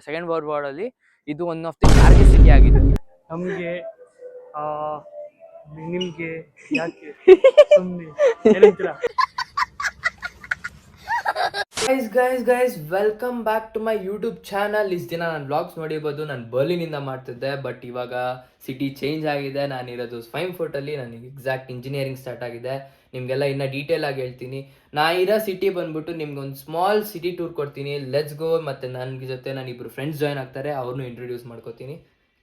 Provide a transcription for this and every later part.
Second world war ಅಲ್ಲಿ ಇದು one of the target city ಆಗಿತ್ತು. ನಮಗೆ ನಿಮ್ಗೆ ಯಾಕೆ ಸುಮ್ಮನೆ ಏನಂತೀರಾ? Guys welcome back to my YouTube channel. ಇಷ್ಟು ದಿನ ನಾನು ಬ್ಲಾಗ್ಸ್ ನೋಡಿರ್ಬೋದು, ನಾನು ಬರ್ಲಿನಿಂದ ಮಾಡ್ತಿದ್ದೆ. ಬಟ್ ಇವಾಗ ಸಿಟಿ ಚೇಂಜ್ ಆಗಿದೆ. ನಾನಿರೋದು ಸ್ವೈನ್ ಫೋರ್ಟಲ್ಲಿ. ನನಗೆ ಎಕ್ಸಾಕ್ಟ್ ಇಂಜಿನಿಯರಿಂಗ್ ಸ್ಟಾರ್ಟ್ ಆಗಿದೆ. ನಿಮಗೆಲ್ಲ ಇನ್ನೂ ಡೀಟೇಲ್ ಆಗಿ ಹೇಳ್ತೀನಿ. ನಾ ಇರೋ ಸಿಟಿ ಬಂದ್ಬಿಟ್ಟು ನಿಮ್ಗೆ ಒಂದು ಸ್ಮಾಲ್ ಸಿಟಿ ಟೂರ್ ಕೊಡ್ತೀನಿ. Let's go. ಮತ್ತು ನನ್ನ ಜೊತೆ ನಾನು ಇಬ್ಬರು ಫ್ರೆಂಡ್ಸ್ ಜಾಯ್ನ್ ಆಗ್ತಾರೆ, ಅವ್ರನ್ನೂ ಇಂಟ್ರೊಡ್ಯೂಸ್ ಮಾಡ್ಕೋತೀನಿ.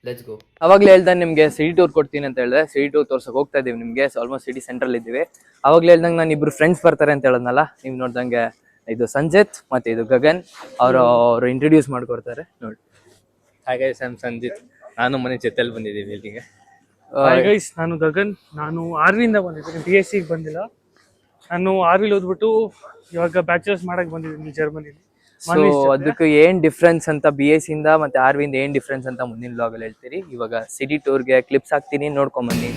Let's go. ಅವಾಗಲೇ ಹೇಳ್ದಂಗೆ ನಿಮಗೆ ಸಿಟಿ ಟೂರ್ ಕೊಡ್ತೀನಿ ಅಂತ ಹೇಳಿದೆ. ಸಿಟಿ ಟೂರ್ ತೋರ್ಸಕ್ಕೆ ಹೋಗ್ತಾ ಇದ್ದೀವಿ ನಿಮಗೆ. ಆಲ್ಮೋಸ್ಟ್ ಸಿಟಿ ಸೆಂಟ್ರಲ್ ಇದ್ದೀವಿ. ಅವಾಗಲೇ ಹೇಳ್ದಂಗೆ ನಾನು ಇಬ್ಬರು ಫ್ರೆಂಡ್ಸ್ ಬರ್ತಾರೆ ಅಂತ ಹೇಳೋದ್ನಲ್ಲ, ನೀವು ನೋಡ್ದಂಗೆ ಇದು ಸಂಜಿತ್ ಮತ್ತೆ ಇದು ಗಗನ್. ಅವರು ಇಂಟ್ರೊಡ್ಯೂಸ್ ಮಾಡ್ಕೊಡ್ತಾರೆ ನೋಡಿ. Hi guys, I am Sanjith. ನಾನು ಮನೆ ಜೊತೆಲಿ ಬಂದಿದ್ದೀವಿ ಇಲ್ಲಿಗೆ. ಹಾಯ್ ಗೈಸ್, ನಾನು ಗಗನ್. ನಾನು ಆರ್ವಿಯಿಂದ ಬಂದಿದ್ದೀನಿ, BSc ಬಂದಿಲ್ಲ. ನಾನು ಆರ್ವಿಲ್ ಓದ್ಬಿಟ್ಟು ಇವಾಗ ಬ್ಯಾಚುಲರ್ಸ್ ಮಾಡಕ್ ಬಂದಿದ್ದೀನಿ ಜರ್ಮನಿಲಿ. ಸೊ ಅದಕ್ಕೆ ಏನ್ ಡಿಫ್ರೆನ್ಸ್ ಅಂತ BSc ಇಂದ ಮತ್ತೆ ಆರ್ವಿಯಿಂದ ಏನ್ ಡಿಫ್ರೆನ್ಸ್ ಅಂತ ಮುಂದಿನ ಬ್ಲಾಗಲ್ಲಿ ಹೇಳ್ತೀರಿ. ಇವಾಗ ಸಿಟಿ ಟೂರ್ಗೆ ಕ್ಲಿಪ್ಸ್ ಹಾಕ್ತೀನಿ, ನೋಡ್ಕೊಂಬನ್ನಿ.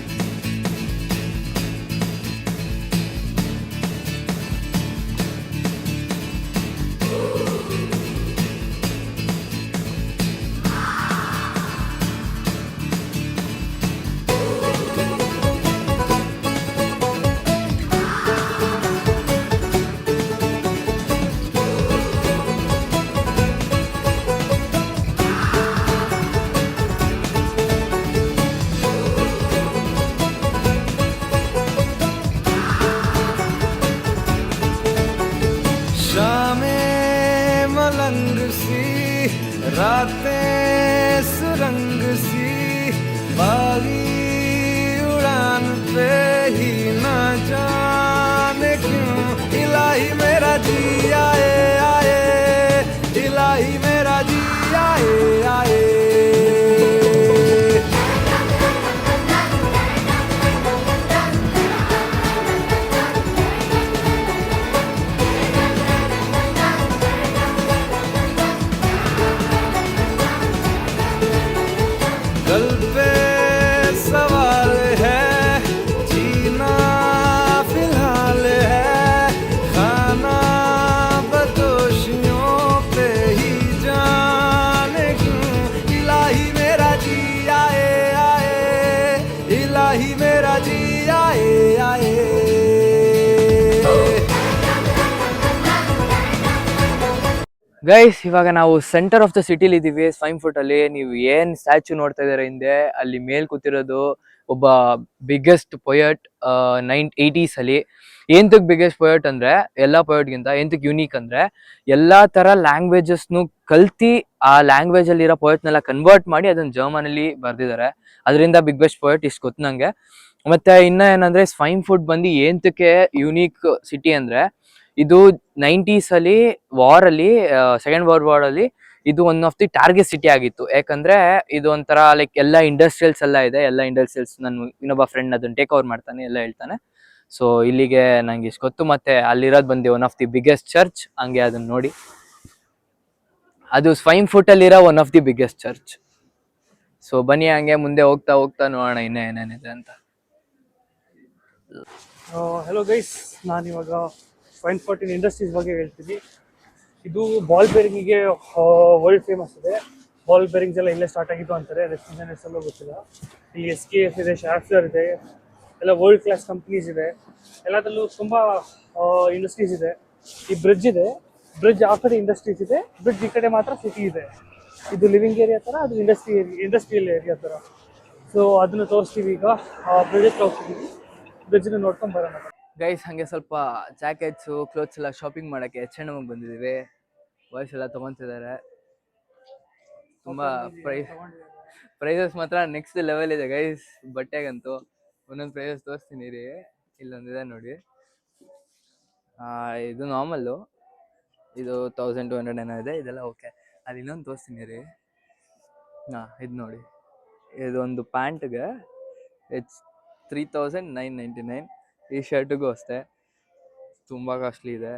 रातें सुरंग सी बागी उड़ान पे ही ना जाने क्यों इलाही मेरा जी आए आए, इलाही मेरा जी आए आए. कल पे सवाल है, जीना फिलहाल है, खाना बदोशियों पे ही जाने क्यों इलाही मेरा जी आए आए, इलाही मेरा जी आए आए. ಗೈಸ್, ಇವಾಗ ನಾವು ಸೆಂಟರ್ ಆಫ್ ದ ಸಿಟಿಲಿ ಇದ್ದೀವಿ, ಸ್ವೈನ್ ಫುಟ್ ಅಲ್ಲಿ. ನೀವು ಏನ್ ಸ್ಟ್ಯಾಚ್ಯೂ ನೋಡ್ತಾ ಇದಾರೆ ಹಿಂದೆ, ಅಲ್ಲಿ ಮೇಲ್ ಕೂತಿರೋದು ಒಬ್ಬ ಬಿಗ್ಗೆಸ್ಟ್ ಪೊಯಟ್ 80s ಅಲ್ಲಿ. ಎಂತಕ್ ಬಿಗ್ಗೆಸ್ಟ್ ಪೊಯಟ್ ಅಂದ್ರೆ, ಎಲ್ಲಾ ಪೊಯಟ್ಗಿಂತ ಎಂತಕ್ ಯುನೀಕ್ ಅಂದ್ರೆ, ಎಲ್ಲಾ ತರ ಲ್ಯಾಂಗ್ವೇಜಸ್ನು ಕಲ್ತಿ ಆ ಲ್ಯಾಂಗ್ವೇಜ್ ಅಲ್ಲಿ ಇರೋ ಪೊಯಟ್ನೆಲ್ಲ ಕನ್ವರ್ಟ್ ಮಾಡಿ ಅದನ್ನ ಜರ್ಮನ್ ಅಲ್ಲಿ ಬರ್ದಿದ್ದಾರೆ. ಅದರಿಂದ ಬಿಗ್ಗೆಸ್ಟ್ ಪೊಯಟ್ ಇಷ್ಟು ಗೊತ್ತು ನಂಗೆ. ಮತ್ತೆ ಇನ್ನ ಏನಂದ್ರೆ, ಸ್ವೈನ್ ಫುಟ್ ಬಂದು ಎಂತಕ್ಕೆ ಯುನೀಕ್ ಸಿಟಿ ಅಂದ್ರೆ, ಇದು 90s ಅಲ್ಲಿ ವಾರ್ ಅಲ್ಲಿ, ಸೆಕೆಂಡ್ ವರ್ಲ್ಡ್ ವಾರ್ ಅಲ್ಲಿ ಇದು one of the target city ಆಗಿತ್ತು. ಯಾಕಂದ್ರೆ ಇದು ಒಂಥರ ಲೈಕ್ ಎಲ್ಲ ಇಂಡಸ್ಟ್ರಿಯಲ್ಸ್ ಎಲ್ಲ ಇದೆ. ಎಲ್ಲ ಇಂಡಸ್ಟ್ರಿಯಲ್ಸ್ ನಾನು ಇನ್ನೊಬ್ಬ ಫ್ರೆಂಡ್ ಅದನ್ನ ಟೇಕ್ ಓವರ್ ಮಾಡ್ತಾನೆ, ಎಲ್ಲ ಹೇಳ್ತಾನೆ. ಸೊ ಇಲ್ಲಿಗೆ ನಂಗೆ ಇಷ್ಟು ಗೊತ್ತು. ಮತ್ತೆ ಅಲ್ಲಿರೋದು ಬಂದು one of the biggest church, ಹಂಗೆ ಅದನ್ನ ನೋಡಿ. ಅದು ಸ್ವೈನ್ ಫುಟ್ ಅಲ್ಲಿರೋ one of the biggest church. So ಬನ್ನಿ, ಹಂಗೆ ಮುಂದೆ ಹೋಗ್ತಾ ಹೋಗ್ತಾ ನೋಡೋಣ ಇನ್ನೇ ಏನೇನಿದೆ ಅಂತ. ಹಲೋ ಗೈಸ್, ನಾನು ಇವಾಗ ಸ್ವೈನ್ ಫೋರ್ಟಿನ್ ಇಂಡಸ್ಟ್ರೀಸ್ ಬಗ್ಗೆ ಹೇಳ್ತೀನಿ. ಇದು ಬಾಲ್ ಬೇರಿಂಗಿಗೆ ವರ್ಲ್ಡ್ ಫೇಮಸ್ ಇದೆ. ಬಾಲ್ ಬೇರಿಂಗ್ಸ್ ಎಲ್ಲ ಇಲ್ಲೇ ಸ್ಟಾರ್ಟ್ ಆಗಿದ್ದು ಅಂತಾರೆ, ರೆಸ್ಟೋರೆಂಟ್ಸ್ ಎಲ್ಲ ಗೊತ್ತಿಲ್ಲ. ಇಲ್ಲಿ SKF ಇದೆ, ಶಾಫ್ಲರ್ ಇದೆ, ಎಲ್ಲ ವರ್ಲ್ಡ್ ಕ್ಲಾಸ್ ಕಂಪ್ನೀಸ್ ಇದೆ. ಎಲ್ಲದರಲ್ಲೂ ತುಂಬ ಇಂಡಸ್ಟ್ರೀಸ್ ಇದೆ. ಈ ಬ್ರಿಡ್ಜ್ ಇದೆ, ಬ್ರಿಡ್ಜ್ ಆ ಕಡೆ ಇಂಡಸ್ಟ್ರೀಸ್ ಇದೆ, ಬ್ರಿಡ್ಜ್ ಈ ಕಡೆ ಮಾತ್ರ ಸಿಟಿ ಇದೆ. ಇದು ಲಿವಿಂಗ್ ಏರಿಯಾ ಥರ, ಅದು ಇಂಡಸ್ಟ್ರಿಯಲ್ ಏರಿಯಾ ಥರ. ಸೊ ಅದನ್ನು ತೋರಿಸ್ತೀವಿ ಈಗ. ಬ್ರಿಡ್ಜ್ ತೋರಿಸ್ತೀವಿ, ಬ್ರಿಡ್ಜ್ನ ನೋಡ್ಕೊಂಡು ಬರೋಣ. ಗೈಸ್, ಹಂಗೆ ಸ್ವಲ್ಪ ಜಾಕೆಟ್ಸು ಕ್ಲೋತ್ಸ್ ಎಲ್ಲ ಶಾಪಿಂಗ್ ಮಾಡೋಕ್ಕೆ H&M ಬಂದಿದ್ದೀವಿ. ಬಾಯ್ಸ್ ಎಲ್ಲ ತೊಗೊತಿದ್ದಾರೆ. ತುಂಬ ಪ್ರೈಸಸ್ ಮಾತ್ರ ನೆಕ್ಸ್ಟ್ ಲೆವೆಲ್ ಇದೆ ಗೈಸ್. ಬಟ್ಟೆಗಂತೂ ಒಂದೊಂದು ಪ್ರೈಸಸ್ ತೋರಿಸ್ತೀನಿ ರೀ. ಇಲ್ಲೊಂದಿದೆ ನೋಡಿ, ಇದು ನಾರ್ಮಲ್ಲು, ಇದು 1200 ಏನೋ ಇದೆ, ಇದೆಲ್ಲ ಓಕೆ. ಅದು ಇನ್ನೊಂದು ತೋರಿಸ್ತೀನಿ ರೀ. ಇದು ನೋಡಿ, ಇದೊಂದು ಪ್ಯಾಂಟ್ಗೆ ಇಟ್ಸ್ 3999. ಈ ಶರ್ಟಿಗೂ ಅಷ್ಟೇ ತುಂಬ ಕಾಸ್ಟ್ಲಿ ಇದೆ.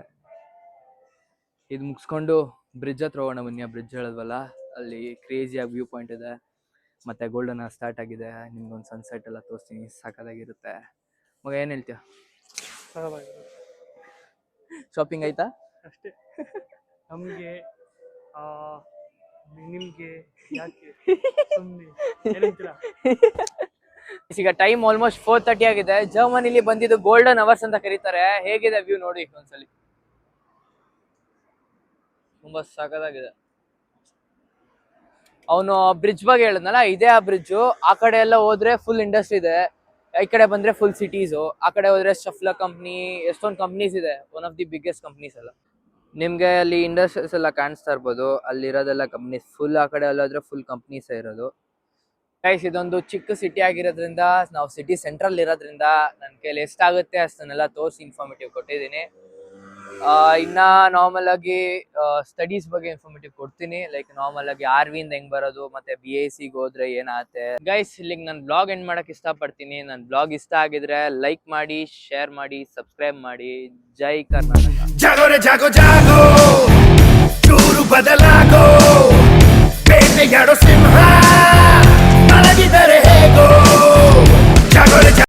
ಇದು ಮುಗಿಸ್ಕೊಂಡು ಬ್ರಿಡ್ಜ್ ಹತ್ರ ಹೋಗೋಣ ಬನ್ನಿ. ಆ ಬ್ರಿಡ್ಜ್ ಹೇಳಿದ್ವಲ್ಲ, ಅಲ್ಲಿ ಕ್ರೇಜಿಯಾಗಿ ವ್ಯೂ ಪಾಯಿಂಟ್ ಇದೆ. ಮತ್ತು ಗೋಲ್ಡನ್ ಸ್ಟಾರ್ಟ್ ಆಗಿದೆ. ನಿಮ್ಗೊಂದು ಸನ್ಸೆಟ್ ಎಲ್ಲ ತೋರಿಸ್ತೀನಿ, ಸಾಕಾಗಿರುತ್ತೆ. ಮಗ ಏನು ಹೇಳ್ತೀಯ? ಸಾಕಾಗಿರುತ್ತೆ. ಶಾಪಿಂಗ್ ಆಯ್ತಾ? ಅಷ್ಟೇ. ನಮಗೆ ನಿಮ್ಗೆ ಯಾಕೆ ಸುಮ್ಮನೆ ಏನಂತೀರಾ? ಈಗ ಟೈಮ್ ಆಲ್ಮೋಸ್ಟ್ 4:30 ಆಗಿದೆ. ಜರ್ಮನಿಲಿ ಬಂದಿದ್ದು ಗೋಲ್ಡನ್ ಅವರ್ಸ್ ಅಂತ ಕರೀತಾರೆ. ಹೇಗಿದೆ ವ್ಯೂ ನೋಡಿ ಒಂದ್ಸಲಿ, ತುಂಬಾ ಸಖತ್ತಾಗಿದೆ. ಅವನು ಬ್ರಿಡ್ಜ್ ಬಗ್ಗೆ ಹೇಳಿದ್ನಲ್ಲ, ಇದೇ ಆ ಬ್ರಿಡ್ಜ್. ಆ ಕಡೆ ಎಲ್ಲ ಹೋದ್ರೆ ಫುಲ್ ಇಂಡಸ್ಟ್ರಿ ಇದೆ, ಈ ಕಡೆ ಬಂದ್ರೆ ಫುಲ್ ಸಿಟೀಸು. ಆ ಕಡೆ ಹೋದ್ರೆ ಶಫ್ಲರ್ ಕಂಪ್ನಿ, ಎಷ್ಟೊಂದು ಕಂಪ್ನೀಸ್ ಇದೆ, one of the biggest companies ಎಲ್ಲ. ನಿಮ್ಗೆ ಅಲ್ಲಿ ಇಂಡಸ್ಟ್ರೀಸ್ ಎಲ್ಲ ಕಾಣಿಸ್ತಾ ಇರ್ಬೋದು, ಅಲ್ಲಿರೋದೆಲ್ಲ ಕಂಪ್ನೀಸ್. ಫುಲ್ ಆ ಕಡೆ ಎಲ್ಲ ಹೋದ್ರೆ ಫುಲ್ ಕಂಪ್ನೀಸ್ ಇರೋದು. ಗೈಸ್, ಇದೊಂದು ಚಿಕ್ಕ ಸಿಟಿ ಆಗಿರೋದ್ರಿಂದ, ನಾವು ಸಿಟಿ ಸೆಂಟ್ರಲ್ ಇರೋದ್ರಿಂದ ನನ್ನ ಕೈಲಿ ಎಷ್ಟಾಗುತ್ತೆ ಅಷ್ಟನ್ನೆಲ್ಲ ತೋರಿಸಿ ಇನ್ಫಾರ್ಮೇಟಿವ್ ಕೊಟ್ಟಿದ್ದೀನಿ. ಇನ್ನ ನಾರ್ಮಲ್ ಆಗಿ ಸ್ಟಡೀಸ್ ಬಗ್ಗೆ ಇನ್ಫಾರ್ಮೇಟಿವ್ ಕೊಡ್ತೀನಿ. ಲೈಕ್ ನಾರ್ಮಲ್ ಆಗಿ ಆರ್ವಿಯಿಂದ ಹೆಂಗ್ ಬರೋದು, ಮತ್ತೆ BIC ಹೋದ್ರೆ ಏನಾಗುತ್ತೆ. ಗೈಸ್, ಇಲ್ಲಿಗೆ ನಾನು ಬ್ಲಾಗ್ ಎಂಡ್ ಮಾಡಕ್ ಇಷ್ಟಪಡ್ತೀನಿ. ನನ್ನ ಬ್ಲಾಗ್ ಇಷ್ಟ ಆಗಿದ್ರೆ ಲೈಕ್ ಮಾಡಿ, ಶೇರ್ ಮಾಡಿ, ಸಬ್ಸ್ಕ್ರೈಬ್ ಮಾಡಿ. ಜೈ ಕರ್ನಾಟಕ. ಜಾಗೋ ರೇ ಜಾಗೋ ಜಾಗೋ, ಚೂರು ಬದಲಾಗೋ, ಬೇಟೆಯಾಡೋ ಸಿಂಹ.